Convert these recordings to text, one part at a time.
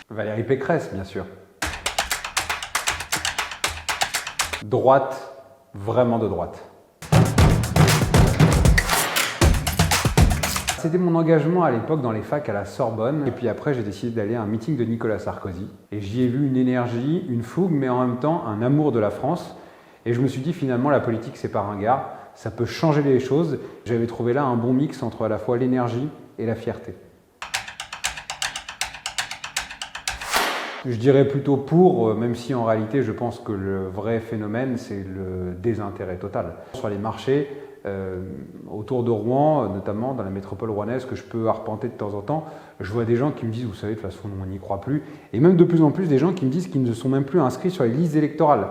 Valérie Pécresse, bien sûr. Droite, vraiment de droite. C'était mon engagement à l'époque dans les facs à la Sorbonne. Et puis après, j'ai décidé d'aller à un meeting de Nicolas Sarkozy. Et j'y ai vu une énergie, une fougue, mais en même temps un amour de la France. Et je me suis dit finalement, la politique, c'est pas ringard. Ça peut changer les choses. J'avais trouvé là un bon mix entre à la fois l'énergie et la fierté. Je dirais plutôt pour, même si en réalité je pense que le vrai phénomène c'est le désintérêt total. Sur les marchés, autour de Rouen, notamment dans la métropole rouennaise que je peux arpenter de temps en temps, je vois des gens qui me disent, vous savez, de toute façon on n'y croit plus, et même de plus en plus des gens qui me disent qu'ils ne sont même plus inscrits sur les listes électorales.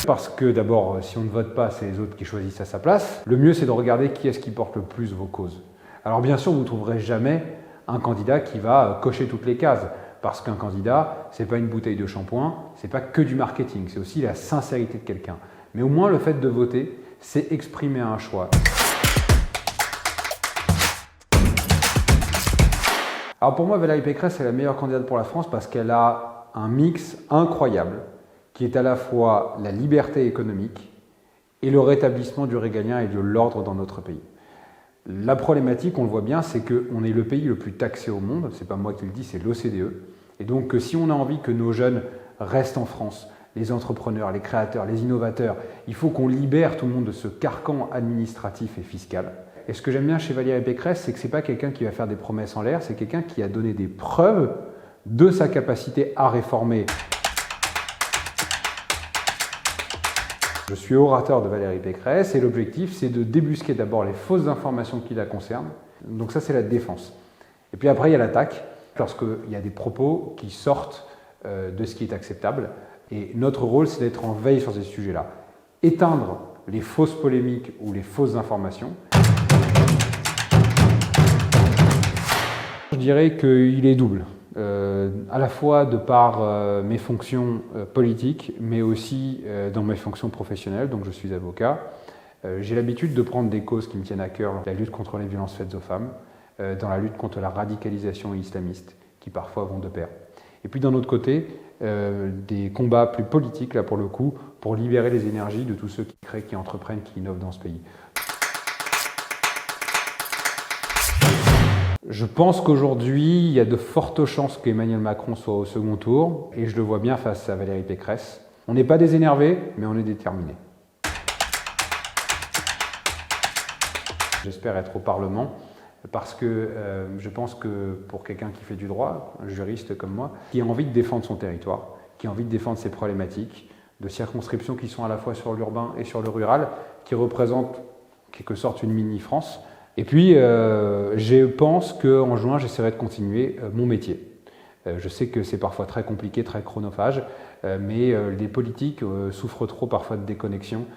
Parce que d'abord, si on ne vote pas, c'est les autres qui choisissent à sa place. Le mieux c'est de regarder qui est-ce qui porte le plus vos causes. Alors bien sûr, vous ne trouverez jamais un candidat qui va cocher toutes les cases. Parce qu'un candidat, ce n'est pas une bouteille de shampoing, ce n'est pas que du marketing, c'est aussi la sincérité de quelqu'un. Mais au moins, le fait de voter, c'est exprimer un choix. Alors pour moi, Valérie Pécresse est la meilleure candidate pour la France parce qu'elle a un mix incroyable qui est à la fois la liberté économique et le rétablissement du régalien et de l'ordre dans notre pays. La problématique, on le voit bien, c'est qu'on est le pays le plus taxé au monde, c'est pas moi qui le dis, c'est l'OCDE. Et donc si on a envie que nos jeunes restent en France, les entrepreneurs, les créateurs, les innovateurs, il faut qu'on libère tout le monde de ce carcan administratif et fiscal. Et ce que j'aime bien chez Valérie Pécresse, c'est que c'est pas quelqu'un qui va faire des promesses en l'air, c'est quelqu'un qui a donné des preuves de sa capacité à réformer. Je suis orateur de Valérie Pécresse et l'objectif c'est de débusquer d'abord les fausses informations qui la concernent. Donc ça c'est la défense. Et puis après il y a l'attaque, lorsqu'il y a des propos qui sortent de ce qui est acceptable. Et notre rôle c'est d'être en veille sur ces sujets-là. Éteindre les fausses polémiques ou les fausses informations. Je dirais qu'il est double. À la fois de par mes fonctions politiques, mais aussi dans mes fonctions professionnelles, donc je suis avocat. J'ai l'habitude de prendre des causes qui me tiennent à cœur, la lutte contre les violences faites aux femmes, dans la lutte contre la radicalisation islamiste, qui parfois vont de pair. Et puis d'un autre côté, des combats plus politiques, là pour le coup, pour libérer les énergies de tous ceux qui créent, qui entreprennent, qui innovent dans ce pays. Je pense qu'aujourd'hui, il y a de fortes chances qu'Emmanuel Macron soit au second tour, et je le vois bien face à Valérie Pécresse. On n'est pas des énervés, mais on est déterminés. J'espère être au Parlement, parce que je pense que pour quelqu'un qui fait du droit, un juriste comme moi, qui a envie de défendre son territoire, qui a envie de défendre ses problématiques, de circonscriptions qui sont à la fois sur l'urbain et sur le rural, qui représentent en quelque sorte une mini-France. Et puis, je pense qu'en juin, j'essaierai de continuer mon métier. Je sais que c'est parfois très compliqué, très chronophage, mais les politiques souffrent trop parfois de déconnexion.